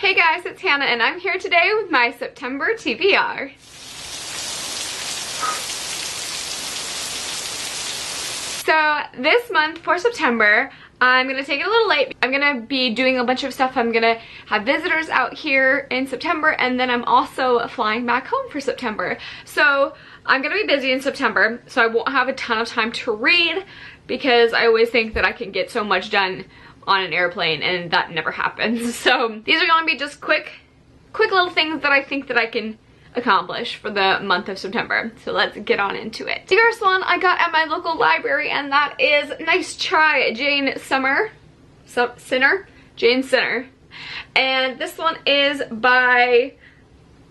Hey guys, it's Hannah and I'm here today with my September TBR. So this month for September, I'm gonna take it a little late. I'm gonna be doing a bunch of stuff. I'm gonna have visitors out here in September, and then I'm also flying back home for September. So I'm gonna be busy in September, so I won't have a ton of time to read because I always think that I can get so much done on an airplane, and that never happens. So these are gonna be just quick little things that I think that I can accomplish for the month of September. So let's get on into it. The Her Salon I got at my local library, and that is Nice Try, Jane Sinner. And this one is by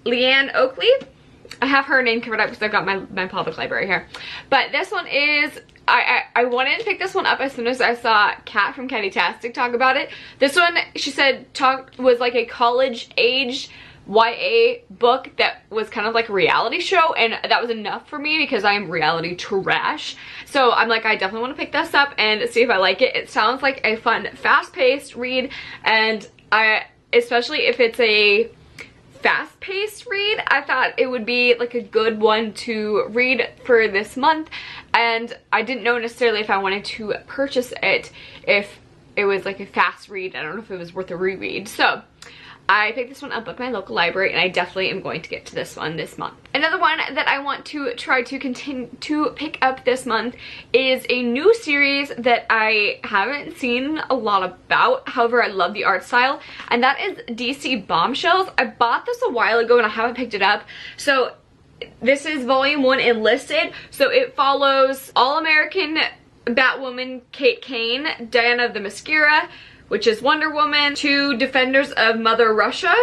Leanne Oakley. I have her name covered up because I've got my public library here. But this one is, I wanted to pick this one up as soon as I saw Kat from Catty-tastic talk about it. This one, she said, was like a college-age YA book that was kind of like a reality show, and that was enough for me because I am reality trash. So I'm like, I definitely want to pick this up and see if I like it. It sounds like a fun, fast-paced read, and especially if it's a fast-paced read, I thought it would be like a good one to read for this month. And I didn't know necessarily if I wanted to purchase it if it was like a fast read. I don't know if it was worth a reread. So I picked this one up at my local library, and I definitely am going to get to this one this month. Another one that I want to try to continue to pick up this month is a new series that I haven't seen a lot about. However, I love the art style, and that is DC Bombshells. I bought this a while ago and I haven't picked it up. So this is volume 1 enlisted. So it follows All-American Batwoman Kate Kane, Diana of the Mascara, which is Wonder Woman, 2 defenders of Mother Russia,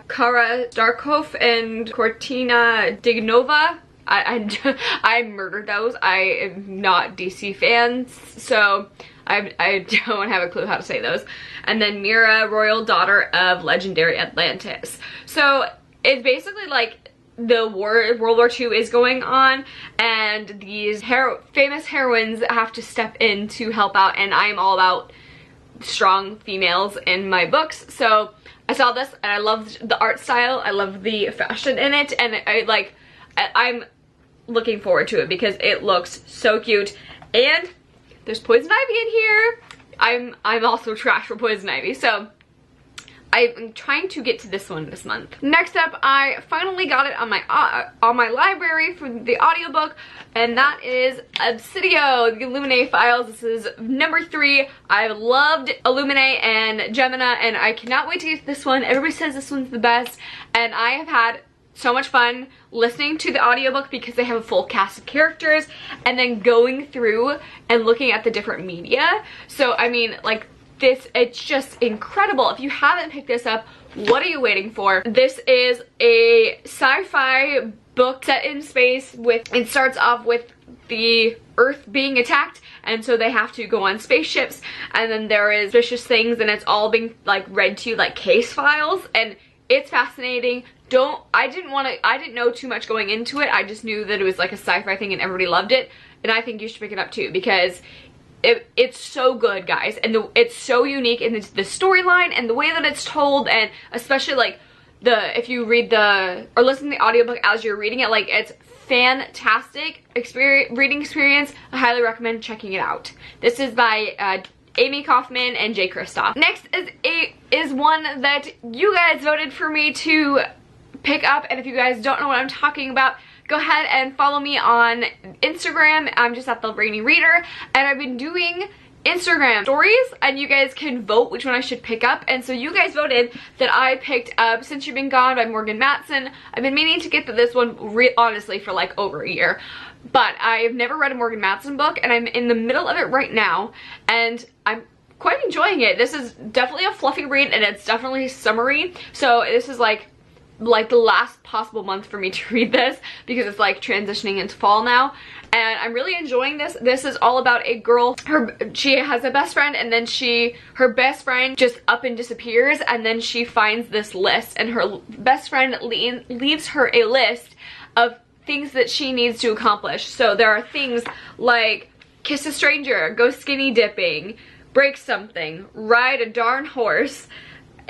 Kara Starkov and Cortina Dignova. I murdered those. I am not DC fans, so I don't have a clue how to say those. And then Mira, royal daughter of legendary Atlantis. So it's basically like the World War II is going on, and these famous heroines have to step in to help out, and I'm all about strong females in my books. So I saw this and I loved the art style, I love the fashion in it, and I'm looking forward to it because it looks so cute. And there's poison ivy in here. I'm also trash for poison ivy, so I'm trying to get to this one this month. Next up, I finally got it on my library for the audiobook, and that is Obsidian, the Luminate files. This is number 3. I loved Illuminate and Gemina, and I cannot wait to get to this one. Everybody says this one's the best, and I have had so much fun listening to the audiobook because they have a full cast of characters, and then going through and looking at the different media. So I mean, like, it's just incredible. If you haven't picked this up, what are you waiting for? This is a sci-fi book set in space. It starts off with the Earth being attacked, and so they have to go on spaceships, and then there is vicious things, and it's all being like read to you like case files, and it's fascinating. I didn't know too much going into it. I just knew that it was like a sci-fi thing and everybody loved it, and I think you should pick it up too because it's so good, guys, and it's so unique in the storyline and the way that it's told, and especially like if you read or listen to the audiobook as you're reading it, like, it's fantastic reading experience. I highly recommend checking it out. This is by Amy Kaufman and Jay Kristoff. Next is one that you guys voted for me to pick up, and if you guys don't know what I'm talking about, go ahead and follow me on Instagram. I'm just at TheRainyReader, and I've been doing Instagram stories, and you guys can vote which one I should pick up. And so you guys voted that I picked up Since You've Been Gone by Morgan Matson. I've been meaning to get to this one honestly for like over a year, but I've never read a Morgan Matson book, and I'm in the middle of it right now, and I'm quite enjoying it. This is definitely a fluffy read, and it's definitely summery, so this is like the last possible month for me to read this because it's like transitioning into fall now, and I'm really enjoying this. This is all about a girl. She has a best friend, and then her best friend just up and disappears, and then she finds this list, and her best friend leaves her a list of things that she needs to accomplish. So there are things like kiss a stranger, go skinny dipping, break something, ride a darn horse,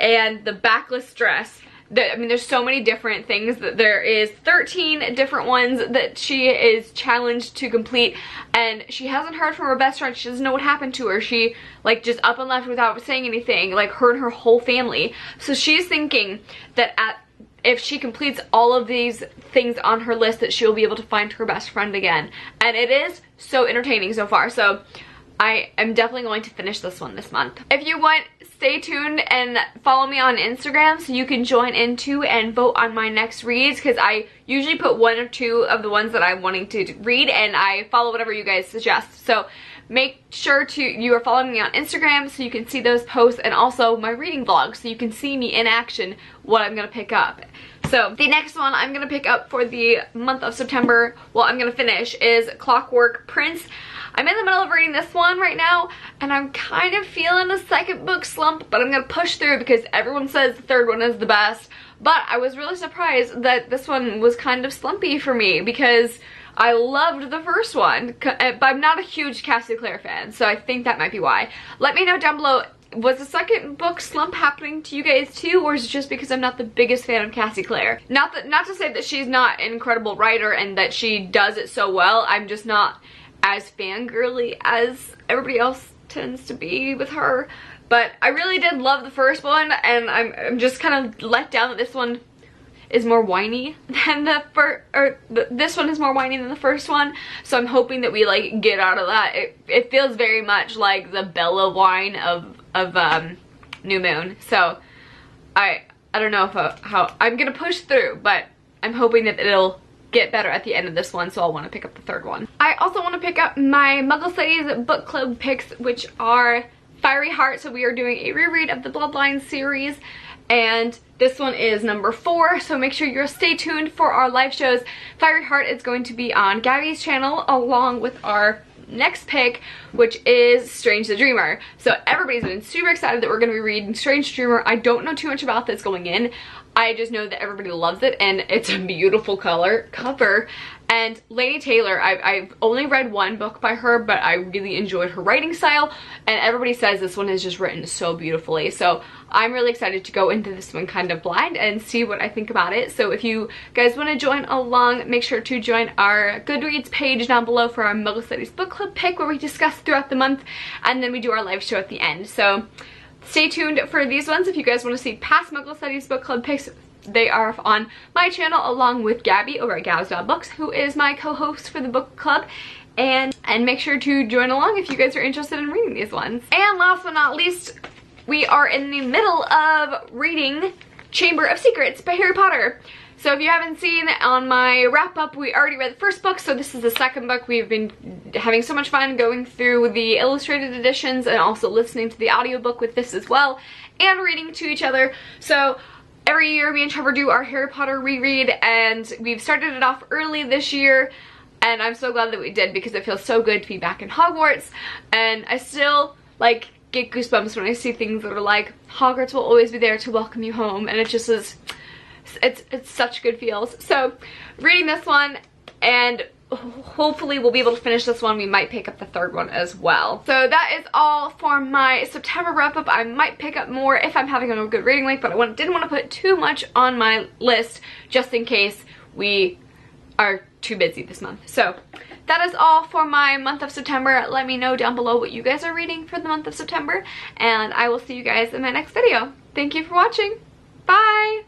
and the backless dress. I mean, there's so many different things. That there is 13 different ones that she is challenged to complete, and she hasn't heard from her best friend. She doesn't know what happened to her. She like just up and left without saying anything, like her and her whole family. So she's thinking that if she completes all of these things on her list, that she'll be able to find her best friend again. And it is so entertaining so far. So I am definitely going to finish this one this month. If you want, stay tuned and follow me on Instagram so you can join into and vote on my next reads, because I usually put 1 or 2 of the ones that I'm wanting to read, and I follow whatever you guys suggest. So make sure you are following me on Instagram so you can see those posts, and also my reading vlog so you can see me in action, what I'm going to pick up. So the next one I'm going to pick up for the month of September, well, I'm going to finish, is Clockwork Prince. I'm in the middle of reading this one right now, and I'm kind of feeling a second book slump, but I'm going to push through because everyone says the third one is the best. But I was really surprised that this one was kind of slumpy for me because I loved the first one, but I'm not a huge Cassie Clare fan, so I think that might be why. Let me know down below, was the second book slump happening to you guys too, or is it just because I'm not the biggest fan of Cassie Clare? Not to say that she's not an incredible writer and that she does it so well, I'm just not as fangirly as everybody else tends to be with her. But I really did love the first one, and I'm just kind of let down that this one is more whiny than the first, or this one is more whiny than the first one. So I'm hoping that we like get out of that. It feels very much like the Bella whine of New Moon. So I don't know how I'm gonna push through, but I'm hoping that it'll get better at the end of this one, so I'll want to pick up the third one. I also want to pick up my Muggle Studies book club picks, which are Fiery Heart. So we are doing a reread of the Bloodline series, and this one is number 4, so make sure you stay tuned for our live shows. Fiery Heart is going to be on Gabby's channel along with our next pick, which is Strange the Dreamer. So everybody's been super excited that we're going to be reading Strange Dreamer. I don't know too much about this going in. I just know that everybody loves it, and it's a beautiful cover. And Laini Taylor, I've only read 1 book by her, but I really enjoyed her writing style, and everybody says this one is just written so beautifully. So I'm really excited to go into this one kind of blind and see what I think about it. So if you guys want to join along, make sure to join our Goodreads page down below for our Muggle Studies book club pick, where we discuss throughout the month, and then we do our live show at the end. So stay tuned for these ones. If you guys want to see past Muggle Studies book club picks, they are on my channel along with Gabby over at Gabs.books, who is my co-host for the book club. And make sure to join along if you guys are interested in reading these ones. And last but not least, we are in the middle of reading Chamber of Secrets by Harry Potter. So if you haven't seen on my wrap up, we already read the first book, so this is the second book. We've been having so much fun going through the illustrated editions and also listening to the audiobook with this as well, and reading to each other. So every year me and Trevor do our Harry Potter reread, and we've started it off early this year, and I'm so glad that we did because it feels so good to be back in Hogwarts. And I still like get goosebumps when I see things that are like, Hogwarts will always be there to welcome you home, and it just is, it's such good feels. So reading this one, and hopefully we'll be able to finish this one. We might pick up the third one as well. So that is all for my September wrap up. I might pick up more if I'm having a good reading week, but I didn't want to put too much on my list just in case we are too busy this month. So that is all for my month of September. Let me know down below what you guys are reading for the month of September, and I will see you guys in my next video. Thank you for watching. Bye!